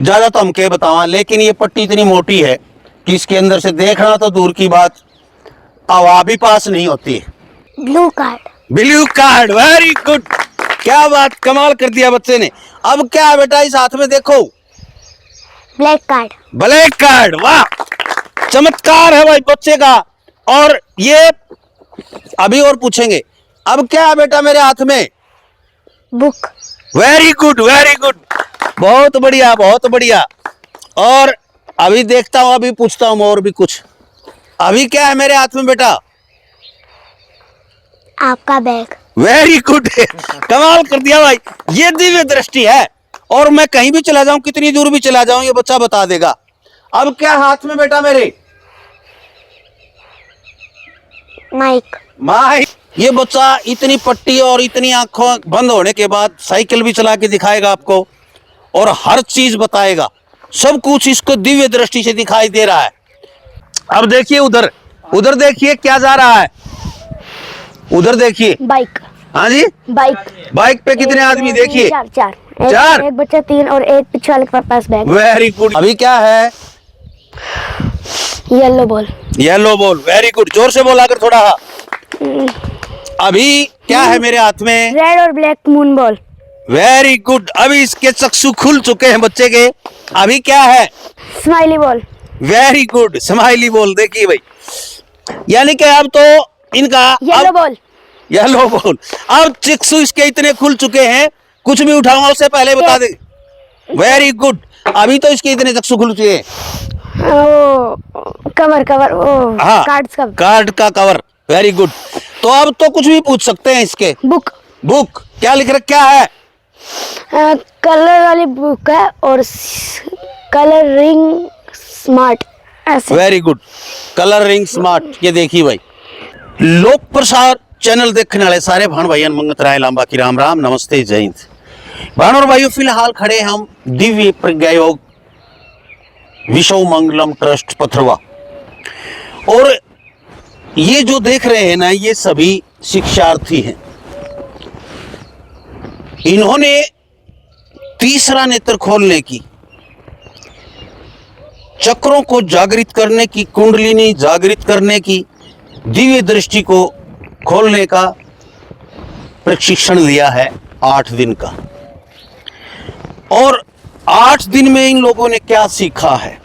ज्यादा तो हम क्या बतावा, लेकिन ये पट्टी इतनी मोटी है कि इसके अंदर से देखना तो दूर की बात, हवा भी पास नहीं होती है। Blue card. Blue card, very good, क्या बात, कमाल कर दिया बच्चे ने। अब क्या है बेटा इस हाथ में देखो? Black card. ब्लैक कार्ड, वाह, चमत्कार है भाई बच्चे का। और ये अभी और पूछेंगे। अब क्या है बेटा मेरे हाथ में? Book. Very good, very good, बहुत बढ़िया, बहुत बढ़िया। और अभी देखता हूं, अभी पूछता हूं और भी कुछ। अभी क्या है मेरे हाथ में बेटा? आपका बैग। वेरी गुड, कमाल कर दिया भाई, ये दिव्य दृष्टि है। और मैं कहीं भी चला जाऊं, कितनी दूर भी चला जाऊं, ये बच्चा बता देगा। अब क्या हाथ में बेटा मेरे? माइक। माइक। ये बच्चा इतनी पट्टी और इतनी आंखों बंद होने के बाद साइकिल भी चला के दिखाएगा आपको और हर चीज बताएगा, सब कुछ इसको दिव्य दृष्टि से दिखाई दे रहा है। अब देखिए उधर, उधर देखिए क्या जा रहा है, उधर देखिए। बाइक। हाँ जी, बाइक। बाइक पे कितने आदमी देखिए? चार। चार। चार? एक बच्चा 3 और एक पीछे वाले के पास बैग। Very good. अभी क्या है? Yellow ball. Yellow ball, very good, जोर से बोला कर थोड़ा। अभी क्या है मेरे हाथ में? रेड और black moon ball. Very good, अभी इसके चक्षु खुल चुके हैं बच्चे के। अभी क्या है? Smiley ball. Very good, smiley ball. देखिए भाई, यानी कि अब तो इनका येलो बॉल। येलो बॉल, अब चक्षु इसके इतने खुल चुके हैं, कुछ भी उठाऊंगा उससे पहले बता दे। वेरी गुड, अभी तो इसके इतने चक्षु खुल चुके हैं। कवर कवर, हाँ, कार्ड्स का कार्ड का कवर, वेरी गुड। तो अब तो कुछ भी पूछ सकते हैं इसके। बुक। बुक, क्या लिख रखा क्या है? कलर वाली बुक है और कलरिंग स्मार्ट ऐसे। Very good, colouring smart. ये देखिए भाई, लोक प्रसार चैनल देखने वाले सारे भाण भाइयों मंगत राय लांबा की राम राम, नमस्ते, जय हिंद। भाण और भाइयों, फिलहाल खड़े हम दिव्य प्रज्ञा योग विश्व मंगलम ट्रस्ट पथरवा, और ये जो देख रहे हैं ना, ये सभी शिक्षार्थी हैं। इन्होंने तीसरा नेत्र खोलने की, चक्रों को जागृत करने की, कुंडलिनी जागृत करने की, दिव्य दृष्टि को खोलने का प्रशिक्षण लिया है 8 दिन का। और 8 दिन में इन लोगों ने क्या सीखा है,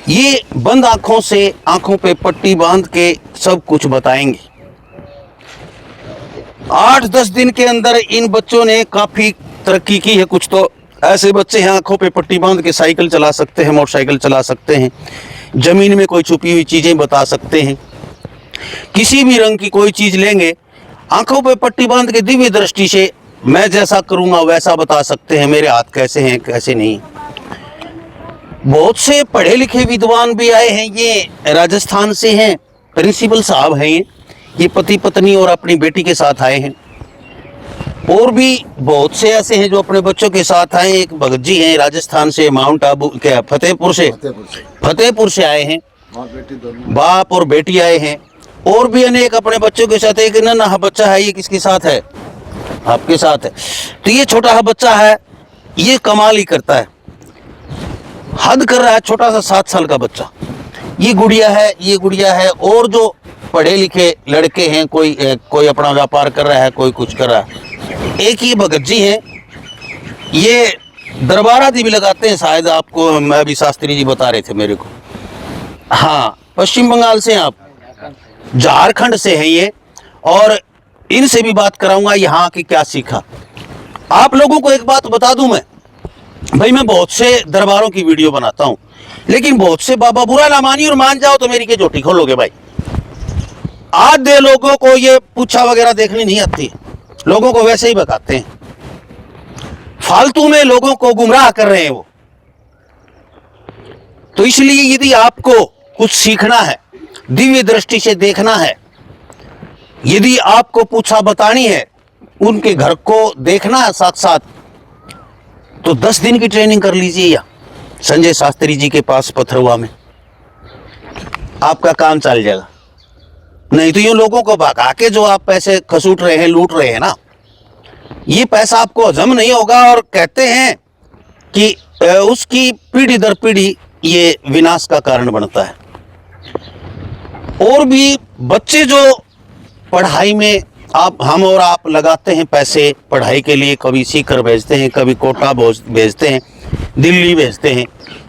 ये बंद आंखों से, आंखों पे पट्टी बांध के सब कुछ बताएंगे। 8-10 दिन के अंदर इन बच्चों ने काफी तरक्की की है। कुछ तो ऐसे बच्चे हैं आंखों पे पट्टी बांध के साइकिल चला सकते हैं, मोटरसाइकिल चला सकते हैं, जमीन में कोई छुपी हुई चीजें बता सकते हैं, किसी भी रंग की कोई चीज लेंगे, आंखों पे पट्टी बांध के दिव्य दृष्टि से मैं जैसा करूंगा वैसा बता सकते हैं, मेरे हाथ कैसे हैं कैसे नहीं। बहुत से पढ़े लिखे विद्वान भी आए हैं, ये राजस्थान से हैं, प्रिंसिपल साहब हैं, ये पति पत्नी और अपनी बेटी के साथ आए हैं। और भी बहुत से ऐसे हैं जो अपने बच्चों के साथ आए। एक भगत जी हैं राजस्थान से, माउंट आबू क्या फतेहपुर से आए हैं, बाप और बेटी आए हैं। और भी अनेक अपने बच्चों के साथ। एक नन्हा बच्चा है, ये किसके साथ है? आपके साथ है। तो ये छोटा सा बच्चा है, ये कमाल ही करता है, हद कर रहा है, छोटा सा 7 साल का बच्चा। ये गुड़िया है, ये गुड़िया है। और जो पढ़े लिखे लड़के हैं, कोई अपना व्यापार कर रहा है, कोई कुछ कर रहा है। एक ये भगत जी हैं, ये दरबार आदि भी लगाते हैं शायद, आपको मैं भी शास्त्री जी बता रहे थे मेरे को। हाँ, पश्चिम बंगाल से आप, झारखंड से हैं ये। और इनसे भी बात कराऊंगा यहाँ की क्या सीखा। आप लोगों को एक बात बता दूं मैं, भाई मैं बहुत से दरबारों की वीडियो बनाता हूं, लेकिन बहुत से बाबा, बुरा ना मानिए और मान जाओ तो मेरी के चोटी खोलोगे भाई। आधे लोगों को ये पूछा वगैरह देखनी नहीं आती, लोगों को वैसे ही बताते हैं, फालतू में लोगों को गुमराह कर रहे हैं वो। तो इसलिए यदि आपको कुछ सीखना है, दिव्य दृष्टि से देखना है, यदि आपको पूछा बतानी है, उनके घर को देखना है साथ साथ, तो 10 दिन की ट्रेनिंग कर लीजिए या संजय शास्त्री जी के पास पथरवा में, आपका काम चल जाएगा। नहीं तो ये लोगों को भगा के जो आप पैसे खसूट रहे हैं, लूट रहे हैं ना, ये पैसा आपको हजम नहीं होगा। और कहते हैं कि उसकी पीढ़ी दर पीढ़ी ये विनाश का कारण बनता है। और भी बच्चे जो पढ़ाई में हम और आप लगाते हैं पैसे पढ़ाई के लिए, कभी सीकर भेजते हैं, कभी कोटा भेजते हैं, दिल्ली भेजते हैं,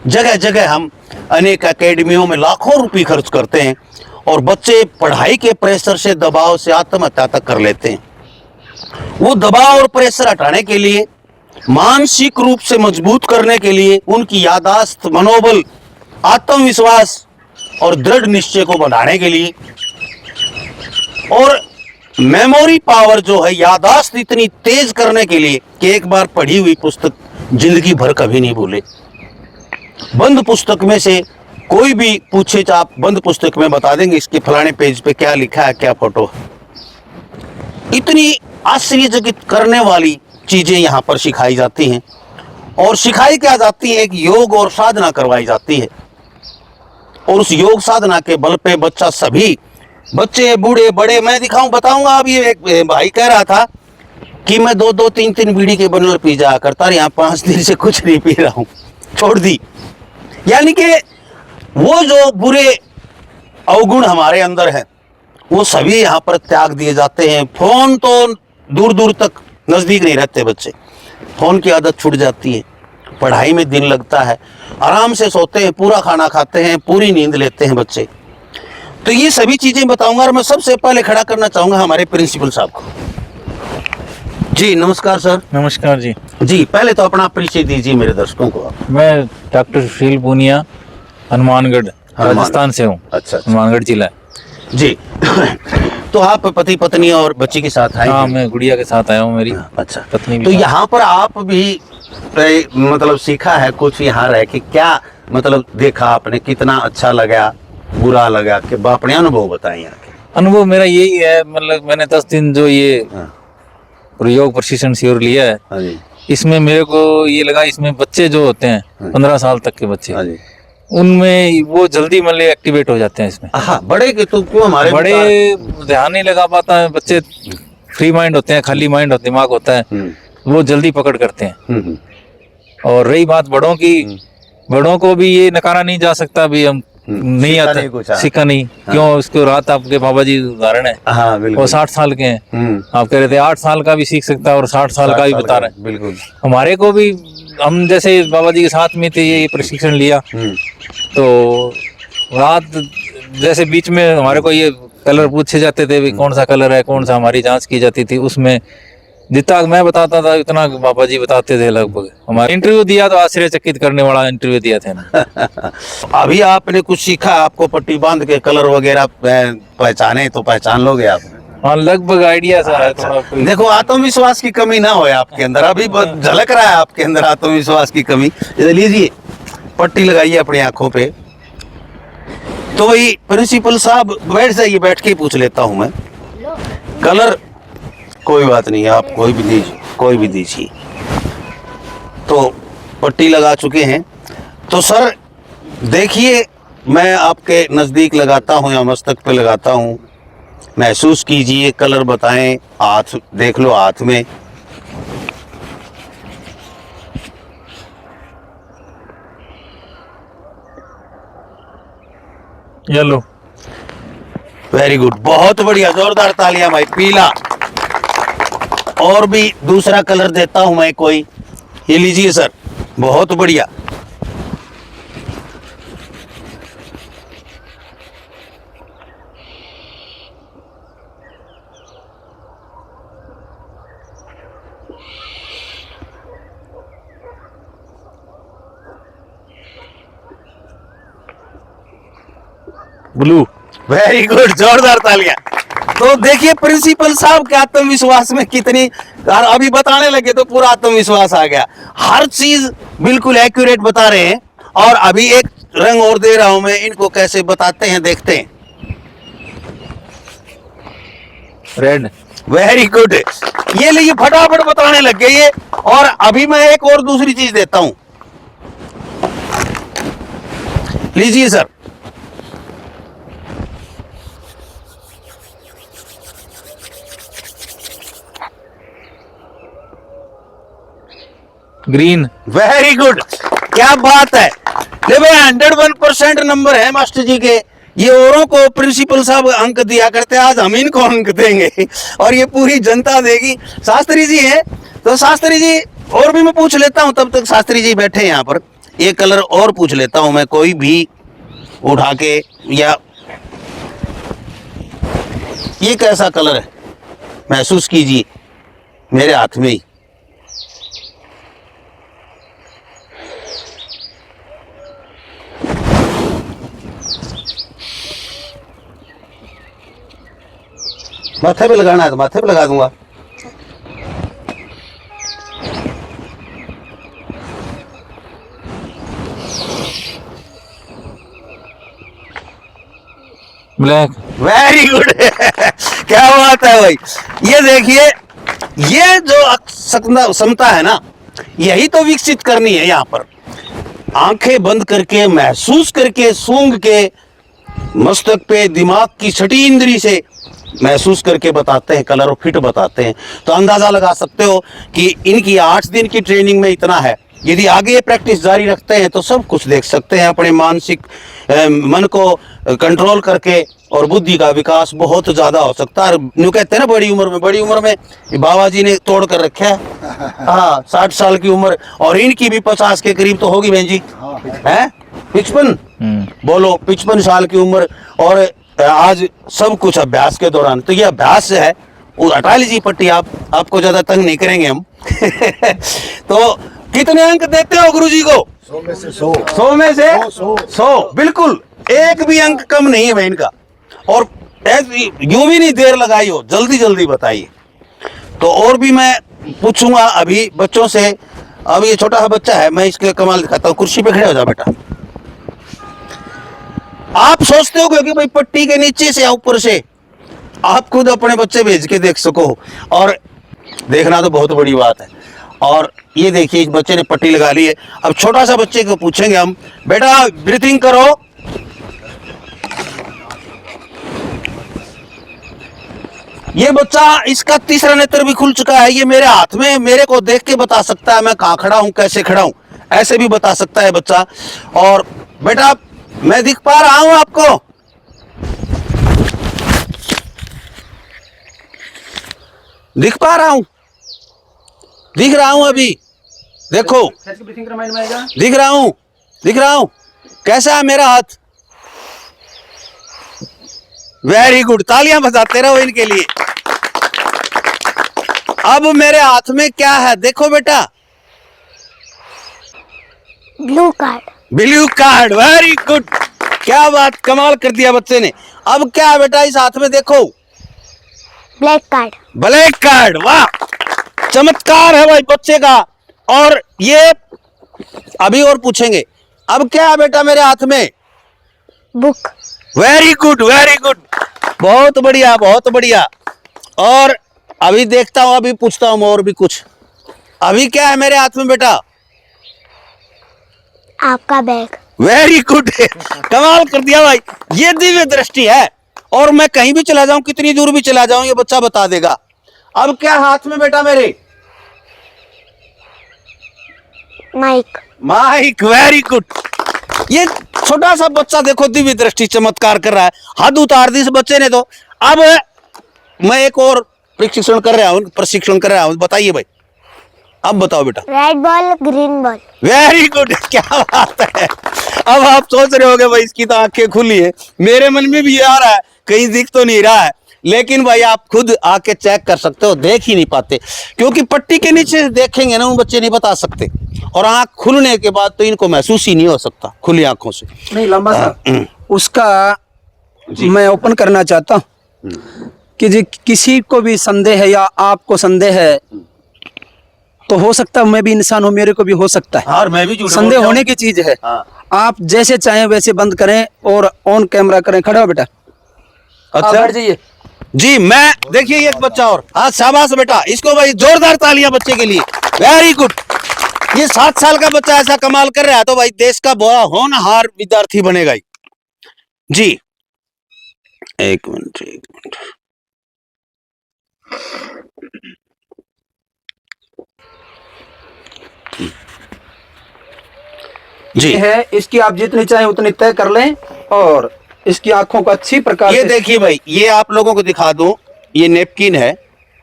जगह जगह हम अनेक एकेडमियों में लाखों रुपए खर्च करते हैं और बच्चे पढ़ाई के प्रेशर से, दबाव से आत्महत्या तक कर लेते हैं। वो दबाव और प्रेशर हटाने के लिए, मानसिक रूप से मजबूत करने के लिए, उनकी यादाश्त, मनोबल, आत्मविश्वास और दृढ़ निश्चय को बढ़ाने के लिए और मेमोरी पावर जो है, यादाश्त इतनी तेज करने के लिए कि एक बार पढ़ी हुई पुस्तक जिंदगी भर कभी नहीं भूले। बंद पुस्तक में से कोई भी पूछे तो आप बंद पुस्तक में बता देंगे इसके फलाने पेज पे क्या लिखा है, क्या फोटो है। इतनी आश्चर्यचकित करने वाली चीजें यहाँ पर सिखाई जाती हैं और सिखाई क्या जाती है, एक योग और साधना करवाई जाती है और उस योग साधना के बल पे बच्चा, सभी बच्चे, बूढ़े, बड़े, मैं दिखाऊं बताऊंगा। अभी एक भाई कह रहा था कि मैं 2-2, 3-3 बीड़ी के बंडल पी जाया करता, यहाँ 5 दिन से कुछ नहीं पी रहा हूं, छोड़ दी। यानी कि वो जो बुरे अवगुण हमारे अंदर है वो सभी यहाँ पर त्याग दिए जाते हैं। फोन तो दूर दूर तक नजदीक नहीं रखते बच्चे, फोन की आदत छूट जाती है, पढ़ाई में दिन लगता है, आराम से सोते हैं, पूरा खाना खाते हैं, पूरी नींद लेते हैं बच्चे। तो ये सभी चीजें बताऊंगा और मैं सबसे पहले खड़ा करना चाहूंगा हमारे प्रिंसिपल साहब को। जी नमस्कार सर। नमस्कार जी। जी पहले तो अपना परिचय दीजिए मेरे दर्शकों को आप। मैं डॉक्टर सुशील पूनिया, हनुमानगढ़ राजस्थान से हूँ। अच्छा। हनुमानगढ़ जिला जी तो आप पति पत्नी और बच्ची के साथ आए? हाँ, मैं गुड़िया के साथ आया हूँ, मेरी अच्छा पत्नी भी तो साथ। यहाँ पर आप भी मतलब सीखा है कुछ यहाँ रह के, क्या मतलब देखा आपने, कितना अच्छा लगा, बुरा लगा, कि अपने अनुभव बताएं यहाँ के। अनुभव मेरा यही है, मतलब मैंने 10 दिन जो ये हाँ। योग प्रशिक्षण शिविर लिया है, हाँ जी। इसमें मेरे को ये लगा, इसमें बच्चे जो होते हैं 15 साल तक के बच्चे, हाँ जी। उनमें वो जल्दी मतलब एक्टिवेट हो जाते हैं इसमें। हाँ, बड़े के तो क्यों, हमारे बड़े ध्यान नहीं लगा पाता है, बच्चे फ्री माइंड होते हैं, खाली माइंड होता, दिमाग होता है, वो जल्दी पकड़ करते हैं। और रही बात बड़ों की, बड़ों को भी ये नकारा नहीं जा सकता भी हम नहीं आता, सीखा नहीं। क्यों, उसको रात आपके बाबा जी उदाहरण है, हाँ, बिल्कुल। वो 60 साल के हैं, आप कह रहे थे 8 साल का भी सीख सकता है और 60 साल का भी बता रहे हैं। बिल्कुल। हमारे को भी, हम जैसे बाबा जी के साथ में थे, ये प्रशिक्षण लिया तो रात जैसे बीच में हमारे को ये कलर पूछे जाते थे, कौन सा कलर है, कौन सा, हमारी जांच की जाती थी। उसमें जितना मैं बताता था उतना बाबा जी बताते थे। लगभग हमारा इंटरव्यू दिया तो आश्चर्यचकित करने वाला इंटरव्यू दिया था ना। अभी आपने कुछ सीखा, आपको पट्टी बांध के कलर वगैरह पहचाने तो पहचान लोगे आप? हाँ, लगभग आइडिया सा है थोड़ा। देखो, आत्मविश्वास की कमी ना हो आपके अंदर, अभी झलक रहा है आपके अंदर आत्मविश्वास की कमी। लीजिए पट्टी लगाइए अपनी आंखों पे। तो वही प्रिंसिपल साहब, बैठ जाइए, बैठ के ही पूछ लेता हूं मैं। कलर कोई बात नहीं, आप कोई भी दीजिए। तो पट्टी लगा चुके हैं। तो सर देखिए, मैं आपके नजदीक लगाता हूं या मस्तक पे लगाता हूं, महसूस कीजिए, कलर बताएं, हाथ देख लो, हाथ में येलो। वेरी गुड, बहुत बढ़िया, जोरदार तालियां भाई। पीला। और भी दूसरा कलर देता हूं मैं कोई, ये लीजिए सर, बहुत बढ़िया। ब्लू। वेरी गुड, जोरदार तालियां। तो देखिए प्रिंसिपल साहब के आत्मविश्वास में कितनी, अभी बताने लगे तो पूरा आत्मविश्वास आ गया। हर चीज बिल्कुल एक्यूरेट बता रहे हैं। और अभी एक रंग और दे रहा हूं मैं, इनको कैसे बताते हैं देखते हैं। रेड। वेरी गुड, ये लीजिए, फटाफट बताने लग गए ये। और अभी मैं एक और दूसरी चीज देता हूं, लीजिए सर। ग्रीन। वेरी गुड, क्या बात है। ले भाई 101% नंबर है मास्टर जी के। ये औरों को प्रिंसिपल साहब अंक दिया करते, आज हम इनको अंक देंगे और ये पूरी जनता देगी। शास्त्री जी है तो शास्त्री जी और भी मैं पूछ लेता हूं, तब तक शास्त्री जी बैठे हैं यहाँ पर। ये कलर और पूछ लेता हूं मैं, कोई भी उठा के, या ये कैसा कलर है महसूस कीजिए मेरे हाथ में ही। माथे पे लगाना है तो माथे पे लगा दूंगा। ब्लैक। वेरी गुड क्या बात है भाई। ये देखिए, ये जो क्षमता है ना, यही तो विकसित करनी है यहाँ पर। आंखें बंद करके, महसूस करके, सूंघ के, मस्तक पे दिमाग की छठी इंद्री से महसूस करके बताते हैं कलर और फिट बताते हैं। तो अंदाजा लगा सकते हो कि इनकी 8 दिन की ट्रेनिंग में इतना है। यदि आगे ये प्रैक्टिस जारी रखते हैं तो सब कुछ देख सकते हैं। अपने मानसिक मन को कंट्रोल करके और बुद्धि का विकास बहुत ज्यादा हो सकता है। यूँ कहते हैं ना, बड़ी उम्र में बाबा जी ने तोड़ कर रखा है। हाँ, 60 साल की उम्र, और इनकी भी 50 के करीब तो होगी बहन जी, है 55, बोलो 55 साल की उम्र, और आज सब कुछ अभ्यास के दौरान। तो ये अभ्यास है, वो हटा लीजिए पट्टी, आपको ज्यादा तंग नहीं करेंगे हम तो कितने अंक देते हो गुरुजी को? 100 में से 100। 100 में से 100। बिल्कुल, एक भी अंक कम नहीं है भाई इनका। और यूं भी नहीं देर लगाई हो, जल्दी जल्दी बताइए। तो और भी मैं पूछूंगा अभी बच्चों से। अब ये छोटा सा बच्चा है, मैं इसके कमाल दिखाता हूँ। कुर्सी पे खड़े हो जाओ बेटा। आप सोचते हो कि भाई पट्टी के नीचे से या ऊपर से, आप खुद अपने बच्चे भेज के देख सको, और देखना तो बहुत बड़ी बात है। और ये देखिए, इस बच्चे ने पट्टी लगा ली है। अब छोटा सा बच्चे को पूछेंगे हम, बेटा ब्रीथिंग करो। ये बच्चा, इसका तीसरा नेत्र भी खुल चुका है। ये मेरे हाथ में, मेरे को देख के बता सकता है मैं कहाँ खड़ा हूं, कैसे खड़ा हूं, ऐसे भी बता सकता है बच्चा। और बेटा मैं दिख पा रहा हूं आपको? दिख पा रहा हूं, दिख रहा हूं अभी, देखो दिख रहा हूं, दिख रहा हूं। कैसा है मेरा हाथ? वेरी गुड, तालियां बजाते रहो इनके लिए। अब मेरे हाथ में क्या है देखो बेटा? Blue card. Blue card, very good, क्या बात, कमाल कर दिया बच्चे ने। अब क्या है बेटा इस हाथ में देखो? Black card. ब्लैक कार्ड, वाह, चमत्कार है भाई बच्चे का। और ये अभी और पूछेंगे। अब क्या है बेटा मेरे हाथ में? Book. Very good, very good, बहुत बढ़िया, बहुत बढ़िया। और अभी देखता हूं, अभी पूछता हूं और भी कुछ। अभी क्या है मेरे हाथ में बेटा? आपका बैग। वेरी गुड कमाल कर दिया भाई, ये दिव्य दृष्टि है। और मैं कहीं भी चला जाऊं, कितनी दूर भी चला जाऊं, ये बच्चा बता देगा। अब क्या हाथ में बेटा मेरे? माइक। Mic, very good. ये छोटा सा बच्चा देखो दिव्य दृष्टि चमत्कार कर रहा है, हद उतार दी इस बच्चे ने तो। अब मैं एक और प्रशिक्षण कर रहा हूं, बताइए भाई, अब बताओ बेटा। Red ball, green ball. Very good, क्या बात है। अब आप सोच रहे होगे भाई इसकी तो आंखें खुली है, मेरे मन में भी ये आ रहा है, कहीं दिख तो नहीं रहा है। लेकिन भाई आप खुद आके चेक कर सकते हो, देख ही नहीं पाते, क्योंकि पट्टी के नीचे देखेंगे ना, वो बच्चे नहीं बता सकते। और आंख खुलने के बाद तो इनको महसूस ही नहीं हो सकता खुली आंखों से। नहीं लंबा सा उसका मैं ओपन करना चाहता हूँ कि जी किसी को भी संदेह है या आपको संदेह है तो हो सकता है, मैं भी इंसान हूँ, मेरे को भी हो सकता है। और मैं भी झूठ संदेह बोलता हूं। होने की चीज है। हाँ। आप जैसे चाहें वैसे बंद करें और ऑन कैमरा करें। खड़ा हो बेटा, आप अच्छा बैठ जाइए। जी, मैं देखिए एक बच्चा और, हाँ शाबाश बेटा, इसको भाई जोरदार तालियां बच्चे के लिए, वेरी गुड। ये 7 साल का बच्चा ऐसा कमाल कर रहा है तो भाई देश का बड़ा होनहार विद्यार्थी बनेगा ही। जी, एक मिनट। जी। ये है, इसकी आप जितनी चाहे उतनी तय कर लें और इसकी आंखों को अच्छी प्रकार ये से देखिए भाई, ये आप लोगों को दिखा दूं, ये नेपकिन है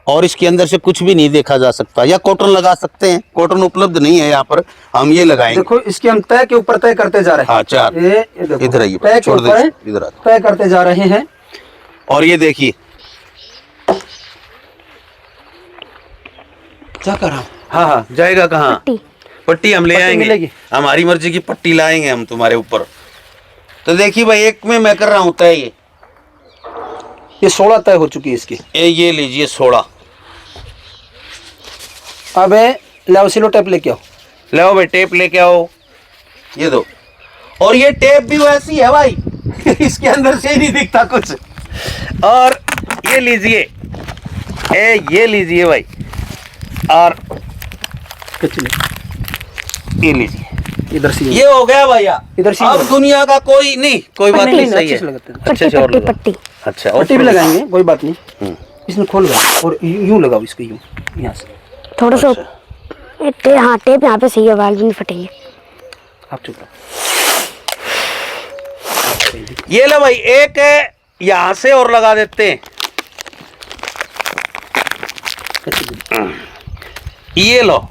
और इसके अंदर से कुछ भी नहीं देखा जा सकता, या कॉटन लगा सकते हैं, कॉटन उपलब्ध नहीं है यहाँ पर, हम ये लगाएंगे। देखो इसके हम तय के ऊपर तय करते जा रहे हैं। हाँ, चार। ये देखो, इधर आइए, तय के छोड़ दे, ऊपर इधर आ। तय करते जा रहे हैं। और ये देखिए, क्या कर रहा हूँ? हाँ, जाएगा कहाँ? पट्टी। पट्टी हम ले पट्टी आएंगे, मिलेगी। हमारी मर्जी की पट्टी लाएंगे हम तुम्हारे ऊपर। तो देखिए भाई, एक में मैं कर रहा हूँ तय, ये 16 तय हो चुकी है इसकी। ये लीजिए 16। अब लाओ सिलो टेप लेके आओ। लो भाई, टेप लेके आओ, ये दो। और ये टेप भी वैसी है भाई इसके अंदर से ही नहीं दिखता कुछ। और ये लीजिए, ये लीजिए भाई, और ये लीजिए, इधर से ये हो गया भैया। इधर से अब दुनिया का कोई नहीं, कोई बात नहीं, सही अच्छे है। से लगाते हैं। अच्छे पट्टी से और पट्टी लगाओ। पट्टी। अच्छा, और पट्टी भी लगाएंगे, कोई बात नहीं। इसमें खोल गया और यूं लगाओ इसको, यूं यहाँ से। थोड़ा सा हाँ, टेप यहाँ पे सही है, बाल भी नहीं फटेंगे। आप चुप रहो। ये लो भाई, एक है यहां से और लगा देते हैं, ये लो।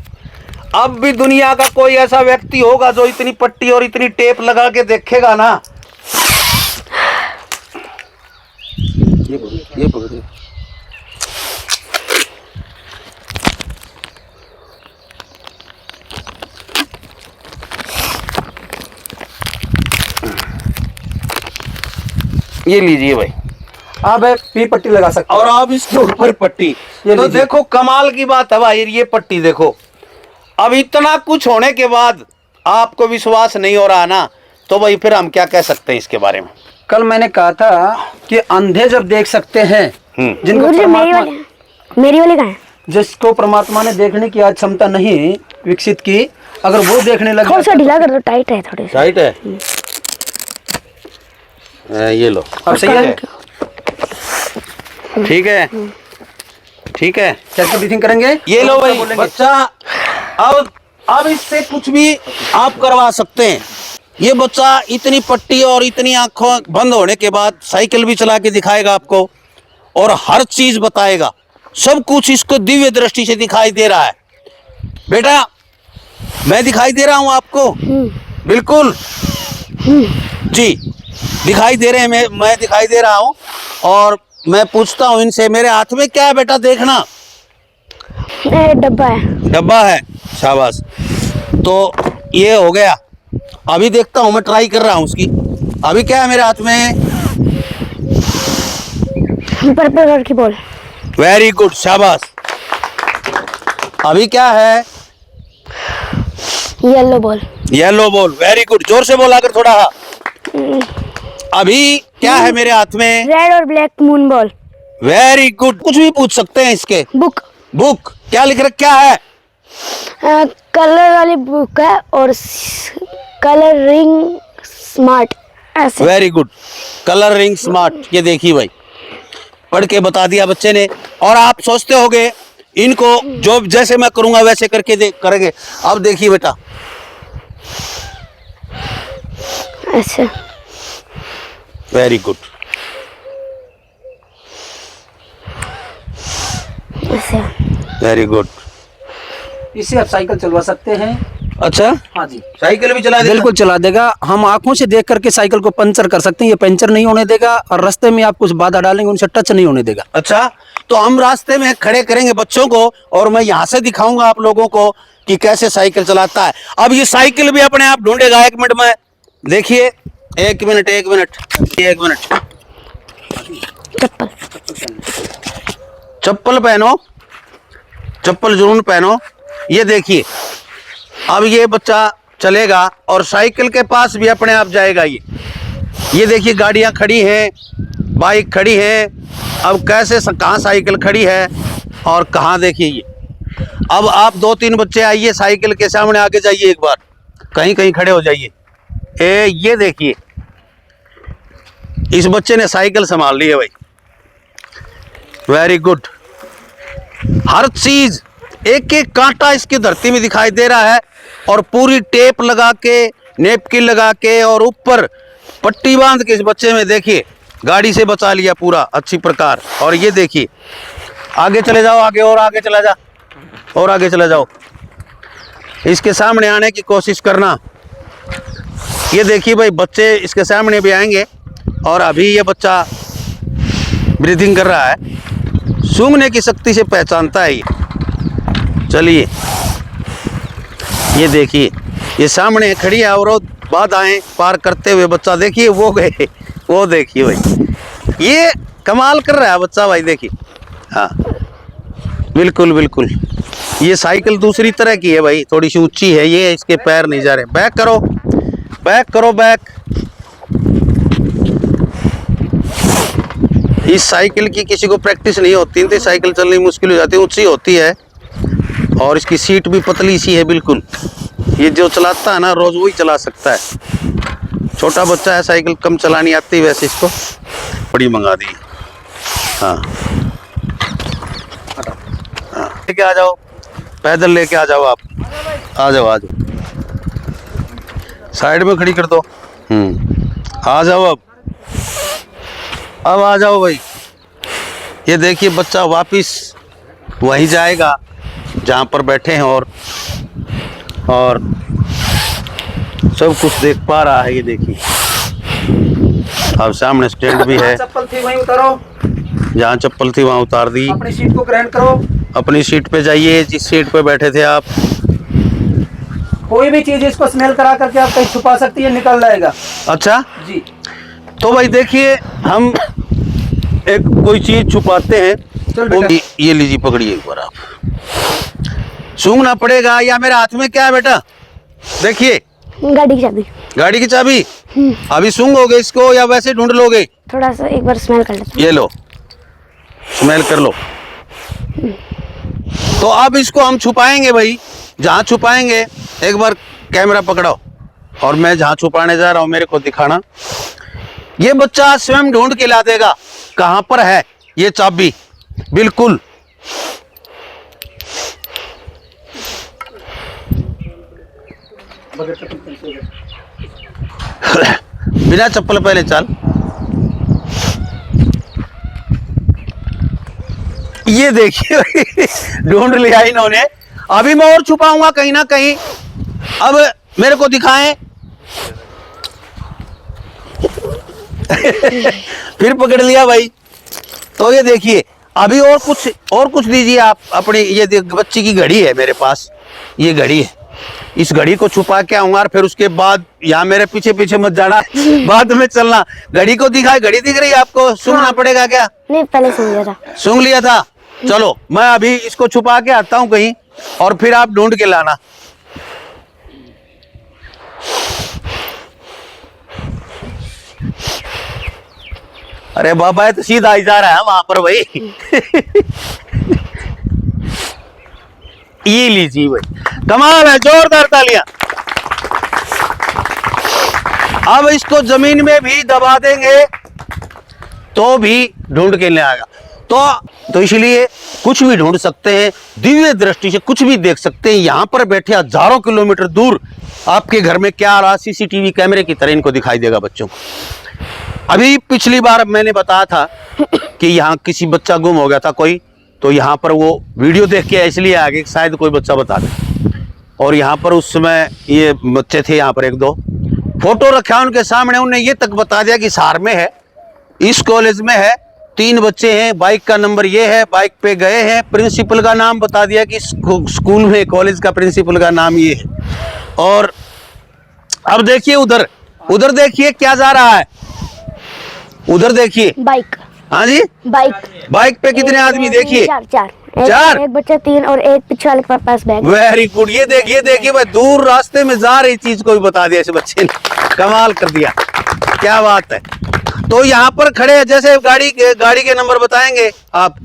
अब भी दुनिया का कोई ऐसा व्यक्ति होगा जो इतनी पट्टी और इतनी टेप लगा के देखेगा ना। ये पकड़िए। ये लीजिए भाई, आप पी पट्टी लगा सकते और आप इसके ऊपर पट्टी। ये तो लीजिए। देखो कमाल की बात है भाई, ये पट्टी देखो। अब इतना कुछ होने के बाद आपको विश्वास नहीं हो रहा ना, तो भाई फिर हम क्या कह सकते हैं इसके बारे में। कल मैंने कहा था कि अंधे जब देख सकते हैं, जिनको गुरुजी मेरी परमात्मा, वाली, मेरी वाली कहाँ है? जिसको परमात्मा ने देखने की आज क्षमता नहीं विकसित की, अगर वो देखने लग थोड़ा सा जाता ढीला कर दो, टाइट है थोड़े से। राइट है। ये लो, अब सही है। ठीक है, ठीक है। कैसे ब्रीथिंग करेंगे? ये लो भाई बोलेंगे। बच्चा, अब इससे कुछ भी आप करवा सकते हैं। ये बच्चा इतनी पट्टी और इतनी आंखों बंद होने के बाद साइकिल भी चला के दिखाएगा आपको, और हर चीज बताएगा, सब कुछ इसको दिव्य दृष्टि से दिखाई दे रहा है। बेटा, मैं दिखाई दे रहा हूं आपको? बिल्कुल जी, दिखाई दे रहे हैं, मैं दिखाई दे रहा हूं। और मैं पूछता हूं इनसे, मेरे हाथ में क्या है बेटा, देखना। डब्बा है। डब्बा है, शाबाश। तो ये हो गया। अभी देखता हूं, मैं ट्राई कर रहा हूं उसकी। अभी क्या है मेरे हाथ में? पर्पल कलर की बॉल। वेरी गुड, शाबाश। अभी क्या है? Yellow ball. Yellow ball, very good. जोर से बोला कर थोड़ा। अभी क्या है मेरे हाथ में? रेड और black moon ball. Very good. कुछ भी पूछ सकते हैं इसके। बुक। बुक, क्या लिख रखा है? कलर वाली बुक है और कलरिंग स्मार्ट ऐसे। Very good, colouring smart. ये देखिए भाई, पढ़ के बता दिया बच्चे ने। और आप सोचते होगे इनको जो जैसे मैं करूंगा वैसे करके करेंगे। अब देखिए बेटा, अच्छा, वेरी गुड। ऐसे। Very good. इससे आप साइकिल चलवा सकते हैं। अच्छा, हाँ जी, साइकिल भी चला दे। बिल्कुल चला देगा। हम आंखों से देख करके साइकिल को पंचर कर सकते हैं, ये पंचर नहीं होने देगा। और रास्ते में आप कुछ बाधा डालेंगे, उनसे टच नहीं होने देगा। अच्छा, तो हम रास्ते में खड़े करेंगे बच्चों को, और मैं यहाँ से दिखाऊंगा आप लोगों को कि कैसे साइकिल चलाता है। अब ये साइकिल भी अपने आप ढूंढेगा। 1 मिनट में देखिए, 1 मिनट, 1 मिनट, 1 मिनट। चप्पल। चप्पल पहनो, चप्पल जरूर पहनो। ये देखिए, अब ये बच्चा चलेगा और साइकिल के पास भी अपने आप जाएगा। ये देखिए, गाड़ियां खड़ी हैं, बाइक खड़ी है। अब कैसे कहाँ साइकिल खड़ी है और कहाँ, देखिए ये। अब आप 2-3 बच्चे आइए, साइकिल के सामने आके जाइए, एक बार कहीं कहीं खड़े हो जाइए। ये देखिए, इस बच्चे ने साइकिल संभाल ली है भाई। Very good. हर चीज, एक एक कांटा इसकी धरती में दिखाई दे रहा है, और पूरी टेप लगा के नेपकिन लगा के और ऊपर पट्टी बांध के इस बच्चे में देखिए गाड़ी से बचा लिया पूरा अच्छी प्रकार। और ये देखिए आगे चले जाओ, आगे और आगे चला जा, और आगे चला जाओ, इसके सामने आने की कोशिश करना। ये देखिए भाई बच्चे इसके सामने भी आएंगे और अभी ये बच्चा ब्रीदिंग कर रहा है, सूंघने की शक्ति से पहचानता है ये। चलिए ये देखिए ये सामने खड़ी है और बाधाएं पार करते हुए बच्चा देखिए वो गए, वो देखिए भाई ये कमाल कर रहा है बच्चा भाई, देखिए। हाँ बिल्कुल बिल्कुल, ये साइकिल दूसरी तरह की है भाई, थोड़ी सी ऊंची है, ये इसके पैर नहीं जा रहे। बैक करो, बैक करो, बैक। इस साइकिल की किसी को प्रैक्टिस नहीं होती तो साइकिल चलनी मुश्किल हो जाती है, ऊंची होती है और इसकी सीट भी पतली सी है बिल्कुल। ये जो चलाता है ना रोज वही चला सकता है। छोटा बच्चा है, साइकिल कम चलानी आती, वैसे इसको बड़ी मंगा दी। हाँ हाँ, लेके आ जाओ, पैदल लेके आ जाओ, आप आ जाओ, आ जाओ, साइड में खड़ी कर दो। आ जाओ अब आ जाओ भाई। ये देखिए बच्चा वापिस वहीं जाएगा जहाँ पर बैठे हैं और सब कुछ देख पा रहा है। ये देखिए अब सामने स्टैंड भी है, चप्पल थी वहीं उतारो, जहाँ चप्पल थी वहाँ उतार दी। अपनी सीट को ग्रहण करो, अपनी सीट पे जाइए जिस सीट पे बैठे थे आप। कोई भी चीज इसको स्मेल करा करके आप कहीं छुपा सकती है, निकल जाएगा। अच्छा जी, तो भाई देखिए हम एक कोई चीज छुपाते हैं, चल वो बेटा। ये लीजिए पकड़िए एक बार आप। सूंघना पड़ेगा या मेरे हाथ में क्या है बेटा, देखिए गाड़ी की चाबी। गाड़ी की चाबी। अभी सूंघोगे इसको या वैसे ढूंढ लोगे? थोड़ा सा एक बार स्मेल कर लेते ये लो, स्मेल कर लो। तो अब इसको हम छुपाएंगे भाई, जहां छुपाएंगे एक बार कैमरा पकड़ाओ और मैं जहां छुपाने जा रहा हूं मेरे को दिखाना। ये बच्चा स्वयं ढूंढ के ला देगा कहां पर है ये चाबी, बिल्कुल। बिना चप्पल पहले चल। ये देखिए ढूंढ लिया इन्होंने। अभी मैं और छुपाऊंगा कहीं ना कहीं, अब मेरे को दिखाएं। फिर पकड़ लिया भाई। तो ये देखिए अभी और कुछ दीजिए आप अपनी। ये बच्ची की घड़ी है मेरे पास, ये घड़ी है, इस घड़ी को छुपा के आऊंगा और फिर उसके बाद यहाँ मेरे पीछे पीछे मत जाना, बाद में चलना। घड़ी को दिखाए, घड़ी दिख रही है आपको? सूंघना पड़ेगा क्या? नहीं, पहले सुन लिया था। सूंघ लिया था। चलो मैं अभी इसको छुपा के आता हूं कहीं और फिर आप ढूंढ के लाना। अरे बाबा ये तो सीधा ही जा रहा है वहां पर भाई। ये लीजिए भाई, कमाल है, जोरदार तालियां। अब इसको जमीन में भी दबा देंगे तो भी ढूंढ के ले आएगा। तो इसलिए कुछ भी ढूंढ सकते हैं, दिव्य दृष्टि से कुछ भी देख सकते हैं। यहाँ पर बैठे हजारों किलोमीटर दूर आपके घर में क्या आ रहा, सीसीटीवी कैमरे की तरह इनको दिखाई देगा बच्चों को। अभी पिछली बार मैंने बताया था कि यहाँ किसी बच्चा गुम हो गया था कोई, तो यहाँ पर वो वीडियो देख के इसलिए आ गए शायद कोई बच्चा बता दे। और यहाँ पर उस समय ये बच्चे थे, यहाँ पर एक दो फोटो रखा उनके सामने, उन्हें ये तक बता दिया कि सार में है, इस कॉलेज में है, 3 बच्चे हैं, बाइक का नंबर ये है, बाइक पे गए हैं। प्रिंसिपल का नाम बता दिया कि स्कूल में कॉलेज का प्रिंसिपल का नाम ये है। और अब देखिए उधर देखिए क्या जा रहा है, उधर देखिए। बाइक। हाँ जी, बाइक पे कितने आदमी देखिए? चार। एक बच्चा 3 और एक पीछे वाले के पास बैग। Very good. ये देखिए भाई, दूर रास्ते में जा रही चीज को भी बता दिया इस बच्चे ने, कमाल कर दिया, क्या बात है। तो यहाँ पर खड़े हैं, जैसे गाड़ी के नंबर बताएंगे आप,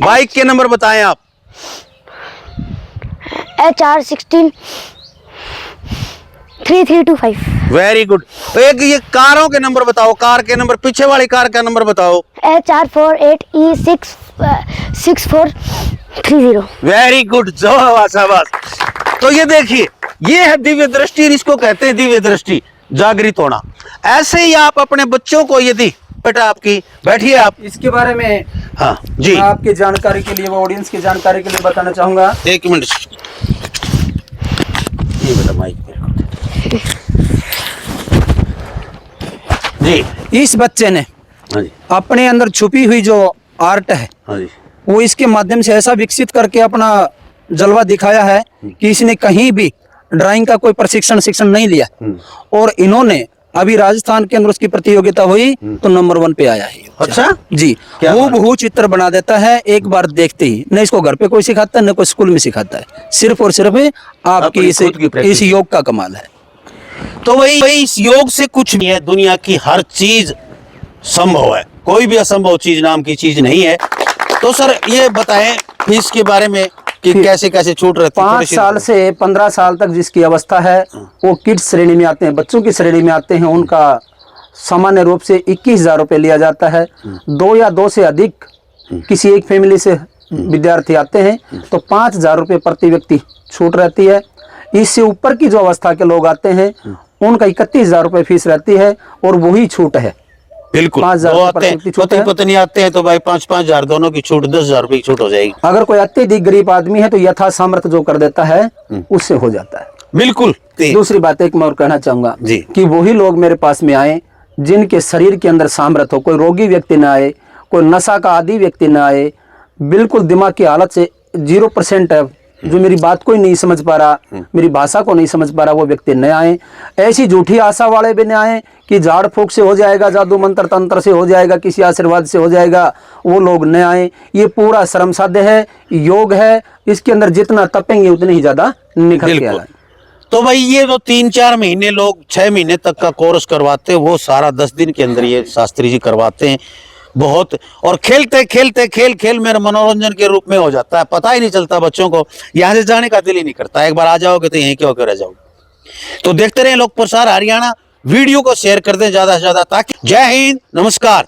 बाइक के नंबर बताएं आप। HR16 3325 very good. एक ये कारों के नंबर बताओ, कार के नंबर, पीछे वाली कार का नंबर बताओ। HR48E6430। वेरी गुड, शाबाश। तो ये देखिए, ये है दिव्य दृष्टि, इसको कहते हैं दिव्य दृष्टि, जागृत होना। ऐसे ही आप अपने बच्चों को, यदि बेटा आपकी बैठिए आप, इसके बारे में हाँ जी, मैं आपकी जानकारी के लिए, वो ऑडियंस की जानकारी के लिए बताना चाहूंगा। एक मिनट, ये बेटा माइक पे जी। इस बच्चे ने हाँ जी, अपने अंदर छुपी हुई जो आर्ट है हाँ जी, वो इसके माध्यम से ऐसा विकसित करके अपना जलवा दिखाया है कि इसने कहीं भी ड्राइंग का कोई प्रशिक्षण नहीं लिया। और इन्होंने अभी राजस्थान के अंदर उसकी प्रतियोगिता हुई तो नंबर 1 पे आया है। अच्छा जी, क्या वो बात है। बहु चित्र बना देता है एक बार देखते ही। न इसको घर पे कोई सिखाता है, न कोई स्कूल में सिखाता है, सिर्फ और सिर्फ आपकी अपनी खुद की प्रैक्टिस इस योग का कमाल है। तो वही इस योग से कुछ नहीं है, दुनिया की हर चीज संभव है, कोई भी असंभव चीज नाम की चीज नहीं है। तो सर ये बताएं फीस के बारे में कि कैसे कैसे छूट रहती है। 5 साल से 15 साल तक जिसकी अवस्था है वो किड्स श्रेणी में आते हैं, बच्चों की श्रेणी में आते हैं। उनका सामान्य रूप से 21,000 रुपये लिया जाता है। 2 या 2 से अधिक किसी एक फैमिली से विद्यार्थी आते हैं तो 5,000 रुपये प्रति व्यक्ति छूट रहती है। इससे ऊपर की जो अवस्था के लोग आते हैं उनका 31,000 रुपये फीस रहती है और वही छूट है। बिल्कुल, 5,000 दो रुपये आते हैं, प्रति छूट पति है। पत्नी आते हैं तो भाई 5-5 हजार दोनों की छूट, 10,000 रुपये की छूट हो जाएगी। अगर कोई अत्यधिक गरीब आदमी है तो यथा सामर्थ्य जो कर देता है उससे हो जाता है। बिल्कुल। दूसरी बात एक मैं और कहना चाहूंगा जी। कि वही लोग मेरे पास में आए जिनके शरीर के अंदर सामर्थ्य हो, कोई रोगी व्यक्ति ना आए, कोई नशा का आदी व्यक्ति ना आए, बिल्कुल दिमाग की हालत से 0% है, जो मेरी बात को ही नहीं समझ पा रहा, मेरी भाषा को नहीं समझ पा रहा, वो व्यक्ति न आए। ऐसी झूठी आशा वाले भी न आए कि झाड़ फूक से हो जाएगा, जादू मंत्र तंत्र से हो जाएगा, किसी आशीर्वाद से हो जाएगा, वो लोग न आए। ये पूरा श्रम साध्य है, योग है, इसके अंदर जितना तपेंगे उतने ही ज्यादा निखर के बिल्कुल। आएगा। तो भाई ये जो 3-4 महीने लोग 6 महीने तक का कोर्स करवाते हैं, वो सारा 10 दिन के अंदर ये शास्त्री जी करवाते हैं बहुत। और खेलते खेलते खेल मेरा मनोरंजन के रूप में हो जाता है, पता ही नहीं चलता बच्चों को, यहाँ से जाने का दिल ही नहीं करता। एक बार आ जाओगे तो यहीं क्यों रह जाओगे। तो देखते रहे लोक प्रसार हरियाणा, वीडियो को शेयर कर दें ज्यादा से ज्यादा, ताकि। जय हिंद, नमस्कार।